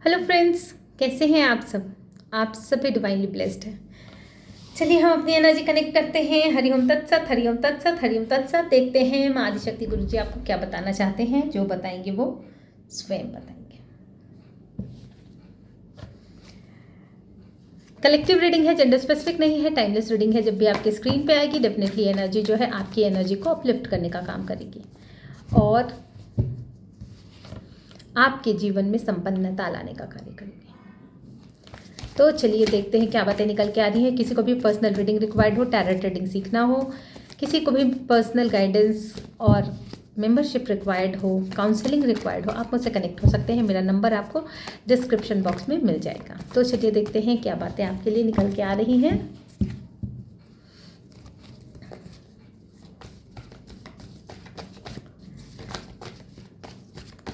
Hello friends, कैसे हैं आप सब? आप सभी डिवाइनली ब्लेस्ड हैं। चलिए हम अपनी एनर्जी कनेक्ट करते हैं। हरिओम तत्सत, हरिओम तत्सत, हरिओम तत्सत। देखते हैं माँ आदिशक्ति गुरु जी आपको क्या बताना चाहते हैं। जो बताएंगे वो स्वयं बताएंगे। कलेक्टिव रीडिंग है, जेंडर स्पेसिफिक नहीं है, टाइमलेस रीडिंग है। जब भी आपके स्क्रीन पे आएगी डेफिनेटली एनर्जी जो है आपकी एनर्जी को अपलिफ्ट करने का काम करेगी और आपके जीवन में संपन्नता लाने का कार्य करेगी। तो चलिए देखते हैं क्या बातें निकल के आ रही हैं। किसी को भी पर्सनल रीडिंग रिक्वायर्ड हो, टैरोट रीडिंग सीखना हो, किसी को भी पर्सनल गाइडेंस और मेंबरशिप रिक्वायर्ड हो, काउंसलिंग रिक्वायर्ड हो, आप मुझसे कनेक्ट हो सकते हैं। मेरा नंबर आपको डिस्क्रिप्शन बॉक्स में मिल जाएगा। तो चलिए देखते हैं क्या बातें आपके लिए निकल के आ रही हैं।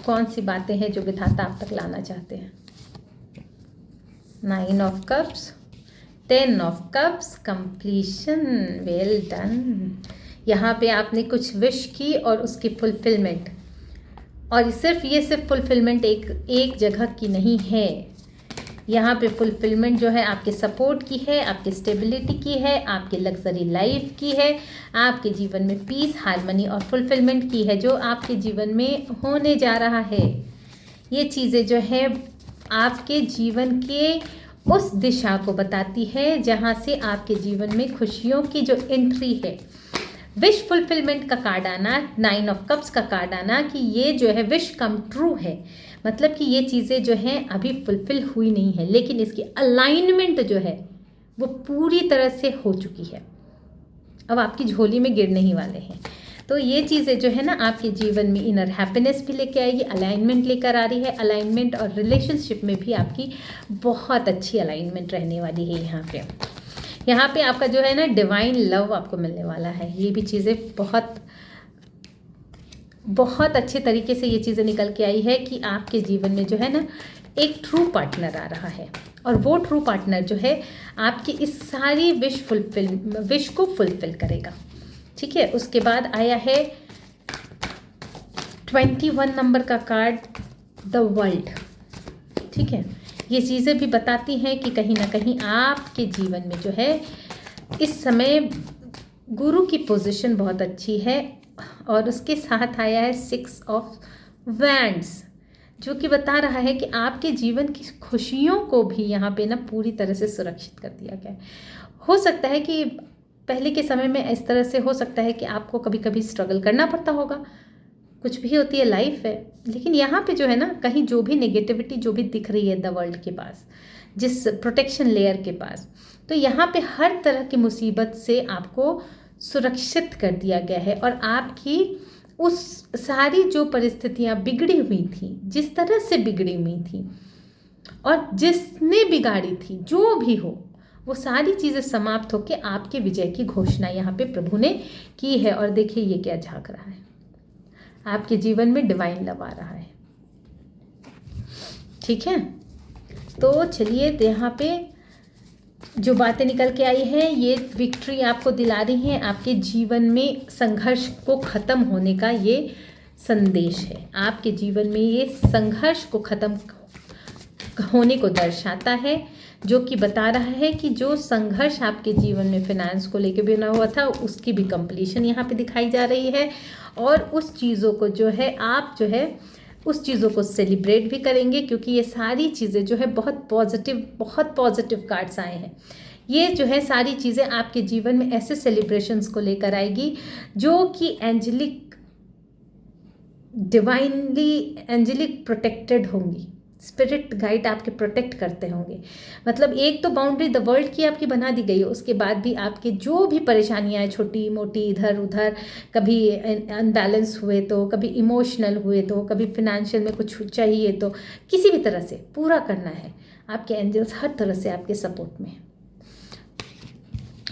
कौन सी बातें हैं जो विधाता आप तक लाना चाहते हैं। 9 of cups, 10 of cups, completion, well done. यहाँ पे आपने कुछ विश की और उसकी फुलफिलमेंट, और सिर्फ फुलफिलमेंट एक जगह की नहीं है। यहाँ पे फुलफिलमेंट जो है आपके सपोर्ट की है, आपकी स्टेबिलिटी की है, आपके लग्जरी लाइफ की है, आपके जीवन में पीस, हार्मनी और फुलफिलमेंट की है जो आपके जीवन में होने जा रहा है। ये चीज़ें जो है आपके जीवन के उस दिशा को बताती है जहाँ से आपके जीवन में खुशियों की जो एंट्री है। विश फुलफिलमेंट का कार्ड आना, 9 ऑफ कप्स का कार्ड आना कि ये जो है विश कम ट्रू है। मतलब कि ये चीज़ें जो हैं अभी फुलफिल हुई नहीं है, लेकिन इसकी अलाइनमेंट जो है वो पूरी तरह से हो चुकी है। अब आपकी झोली में गिरने ही वाले हैं। तो ये चीज़ें जो है ना आपके जीवन में इनर हैप्पीनेस भी लेके आएगी, अलाइनमेंट लेकर आ रही है। अलाइनमेंट और रिलेशनशिप में भी आपकी बहुत अच्छी अलाइनमेंट रहने वाली है। यहाँ पे आपका जो है ना डिवाइन लव आपको मिलने वाला है। ये भी चीज़ें बहुत अच्छे तरीके से ये चीज़ें निकल के आई है कि आपके जीवन में जो है ना एक ट्रू पार्टनर आ रहा है, और वो ट्रू पार्टनर जो है आपकी इस सारी विश को फुलफिल करेगा। ठीक है, उसके बाद आया है 21 नंबर का कार्ड, द वर्ल्ड। ठीक है, ये चीज़ें भी बताती हैं कि कहीं ना कहीं आपके जीवन में जो है इस समय गुरु की पोजीशन बहुत अच्छी है, और उसके साथ आया है 6 ऑफ वैंड्स जो कि बता रहा है कि आपके जीवन की खुशियों को भी यहाँ पे ना पूरी तरह से सुरक्षित कर दिया गया है। हो सकता है कि पहले के समय में इस तरह से हो सकता है कि आपको कभी कभी स्ट्रगल करना पड़ता होगा, कुछ भी होती है, लाइफ है। लेकिन यहाँ पे जो है ना कहीं जो भी नेगेटिविटी जो भी दिख रही है द वर्ल्ड के पास, जिस प्रोटेक्शन लेयर के पास, तो यहाँ पे हर तरह की मुसीबत से आपको सुरक्षित कर दिया गया है। और आपकी उस सारी जो परिस्थितियाँ बिगड़ी हुई थी, जिस तरह से बिगड़ी हुई थी और जिसने बिगाड़ी थी, जो भी हो, वो सारी चीज़ें समाप्त होकर आपके विजय की घोषणा यहाँ पे प्रभु ने की है। और देखिए ये क्या झांक रहा है, आपके जीवन में डिवाइन लव आ रहा है। ठीक है, तो चलिए यहाँ पे जो बातें निकल के आई हैं ये विक्ट्री आपको दिला रही हैं। आपके जीवन में संघर्ष को ख़त्म होने का ये संदेश है। आपके जीवन में ये संघर्ष को ख़त्म होने को दर्शाता है, जो कि बता रहा है कि जो संघर्ष आपके जीवन में फिनेंस को लेकर बना हुआ था उसकी भी कंप्लीशन यहाँ पे दिखाई जा रही है। और उस चीज़ों को जो है आप जो है उस चीज़ों को सेलिब्रेट भी करेंगे, क्योंकि ये सारी चीज़ें जो है बहुत पॉजिटिव कार्ड्स आए हैं। ये जो है सारी चीज़ें आपके जीवन में ऐसे सेलिब्रेशंस को लेकर आएगी जो कि एंजेलिक प्रोटेक्टेड होंगी। स्पिरिट गाइड आपके प्रोटेक्ट करते होंगे। मतलब एक तो बाउंड्री द वर्ल्ड की आपकी बना दी गई है, उसके बाद भी आपके जो भी परेशानियां छोटी मोटी इधर उधर, कभी अनबैलेंस हुए तो, कभी इमोशनल हुए तो, कभी फिनेंशियल में कुछ चाहिए तो, किसी भी तरह से पूरा करना है। आपके एंजल्स हर तरह से आपके सपोर्ट में।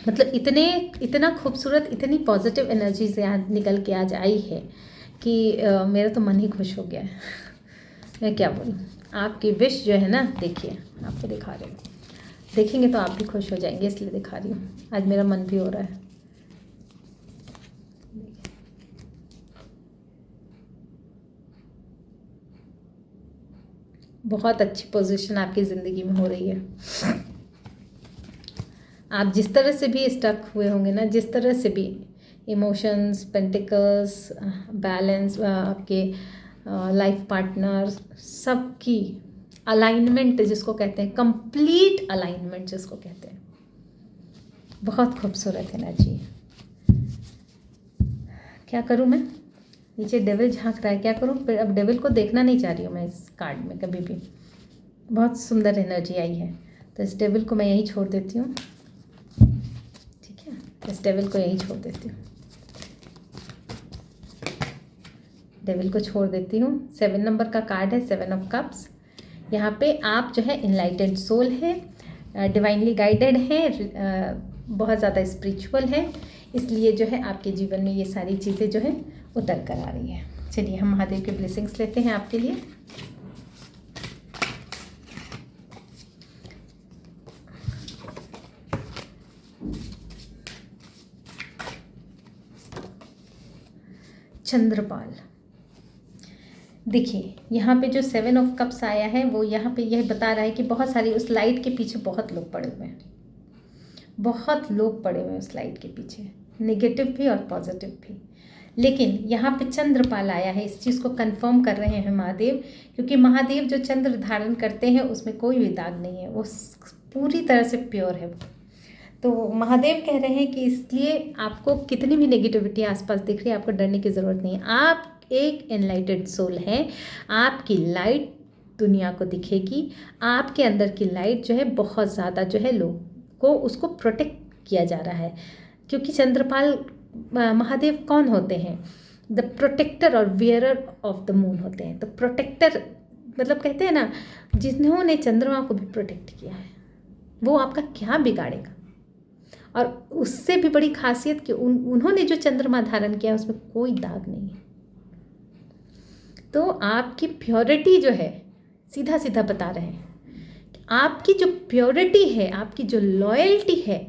मतलब इतना खूबसूरत, इतनी पॉजिटिव एनर्जी से आज निकल के आज आई है कि मेरा तो मन ही खुश हो गया है। मैं क्या बोलूँ, आपकी विश जो है ना, देखिए आपको दिखा रही हूँ, देखेंगे तो आप भी खुश हो जाएंगे, इसलिए दिखा रही हूँ। आज मेरा मन भी हो रहा है। बहुत अच्छी पोजीशन आपकी ज़िंदगी में हो रही है। आप जिस तरह से भी स्टक हुए होंगे ना, जिस तरह से भी, इमोशंस, पेंटिकल्स, बैलेंस, आपके लाइफ पार्टनर, सबकी अलाइनमेंट जिसको कहते हैं, कंप्लीट अलाइनमेंट जिसको कहते हैं, बहुत खूबसूरत एनर्जी है। क्या करूँ मैं? नीचे डेविल झांक रहा है, क्या करूँ फिर? अब डेविल को देखना नहीं चाह रही हूँ मैं इस कार्ड में कभी भी। बहुत सुंदर एनर्जी आई है, तो इस डेविल को मैं यहीं छोड़ देती हूँ। ठीक है, इस डेविल को यहीं छोड़ देती हूँ, डेविल को छोड़ देती हूँ। 7 नंबर का कार्ड है, 7 ऑफ कप्स। यहाँ पे आप जो है इनलाइटेड सोल है, डिवाइनली गाइडेड है, बहुत ज़्यादा स्पिरिचुअल है, इसलिए जो है आपके जीवन में ये सारी चीज़ें जो है उतर कर आ रही है। चलिए हम महादेव के ब्लेसिंग्स लेते हैं आपके लिए। चंद्रपाल, देखिए यहाँ पे जो 7 ऑफ कप्स आया है वो यहाँ पे यह बता रहा है कि बहुत सारी उस लाइट के पीछे बहुत लोग पड़े हुए हैं, बहुत लोग पड़े हुए हैं उस लाइट के पीछे, नेगेटिव भी और पॉजिटिव भी। लेकिन यहाँ पे चंद्रपाल आया है, इस चीज़ को कंफर्म कर रहे हैं महादेव, क्योंकि महादेव जो चंद्र धारण करते हैं उसमें कोई भी दाग नहीं है, वो पूरी तरह से प्योर है। तो महादेव कह रहे हैं कि इसलिए आपको कितनी भी नेगेटिविटी आसपास दिख रही है, आपको डरने की ज़रूरत नहीं है। आप एक एनलाइटेड सोल है, आपकी लाइट दुनिया को दिखेगी, आपके अंदर की लाइट जो है बहुत ज़्यादा जो है लोग को उसको प्रोटेक्ट किया जा रहा है। क्योंकि चंद्रपाल महादेव कौन होते हैं? द प्रोटेक्टर और वियरर ऑफ द मून होते हैं। तो प्रोटेक्टर मतलब कहते हैं ना, जिन्होंने चंद्रमा को भी प्रोटेक्ट किया है वो आपका क्या बिगाड़ेगा। और उससे भी बड़ी खासियत कि उन्होंने जो चंद्रमा धारण किया उसमें कोई दाग नहीं है। तो आपकी प्योरिटी जो है, सीधा सीधा बता रहे हैं, आपकी जो प्योरिटी है, आपकी जो लॉयल्टी है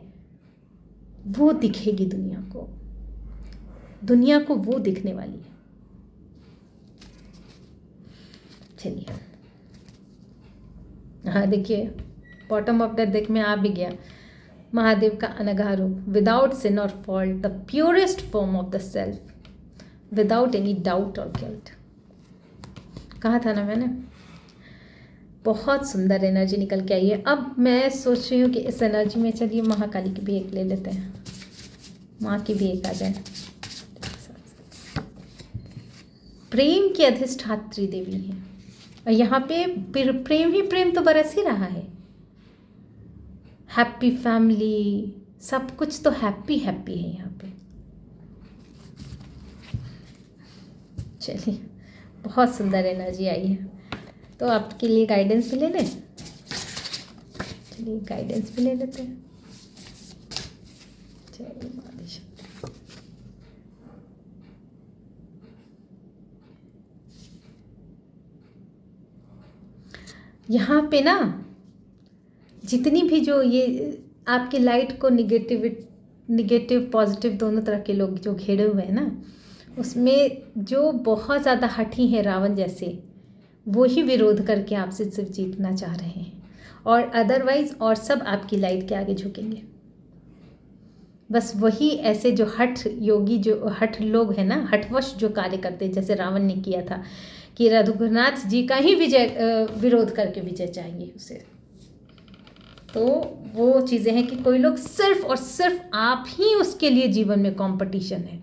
वो दिखेगी दुनिया को, दुनिया को वो दिखने वाली है। चलिए, हाँ देखिए बॉटम ऑफ द डेक में आ भी गया महादेव का अनघा रूप, विदाउट सिन और fault, the purest form of the self, without any doubt और गिल्ट। कहा था ना मैंने, बहुत सुंदर एनर्जी निकल के आई है। अब मैं सोच रही हूँ कि इस एनर्जी में चलिए महाकाली की भी एक ले लेते हैं, माँ की भी एक आ जाए। प्रेम की अधिष्ठात्री देवी है और यहाँ पे प्रेम ही प्रेम तो बरस ही रहा है। हैप्पी फैमिली, सब कुछ तो हैप्पी हैप्पी है यहाँ पे। चलिए, बहुत सुंदर एनर्जी आई है, तो आपके लिए गाइडेंस भी ले लें। चलिए गाइडेंस भी ले लेते हैं। चलिए मालिश, यहाँ पे ना जितनी भी जो ये आपकी लाइट को निगेटिव पॉजिटिव दोनों तरह के लोग जो घेरे हुए हैं ना, उसमें जो बहुत ज़्यादा हठी हैं रावण जैसे, वो ही विरोध करके आपसे सिर्फ जीतना चाह रहे हैं, और अदरवाइज और सब आपकी लाइट के आगे झुकेंगे। बस वही ऐसे जो हठ योगी, जो हठ लोग हैं ना, हठवश जो कार्य करते हैं, जैसे रावण ने किया था कि रघुनाथ जी का ही विरोध करके विजय चाहिए उसे। तो वो चीज़ें हैं कि कोई लोग सिर्फ और सिर्फ आप ही उसके लिए जीवन में कंपटीशन है।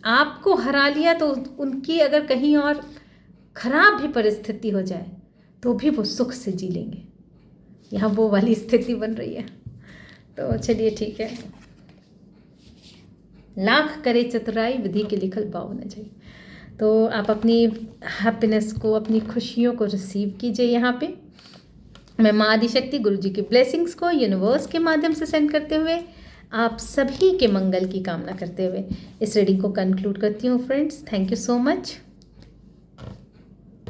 आपको हरा लिया तो उनकी अगर कहीं और खराब भी परिस्थिति हो जाए तो भी वो सुख से जी लेंगे। यहाँ वो वाली स्थिति बन रही है। तो चलिए ठीक है, लाख करे चतुराई विधि के लिखल पाओ न जाए। तो आप अपनी हैप्पीनेस को, अपनी खुशियों को रिसीव कीजिए। यहाँ पे मैं माँ आदिशक्ति गुरु जी की ब्लेसिंग्स को यूनिवर्स के माध्यम से सेंड करते हुए आप सभी के मंगल की कामना करते हुए इस रीडिंग को कंक्लूड करती हूँ friends. Thank you so much.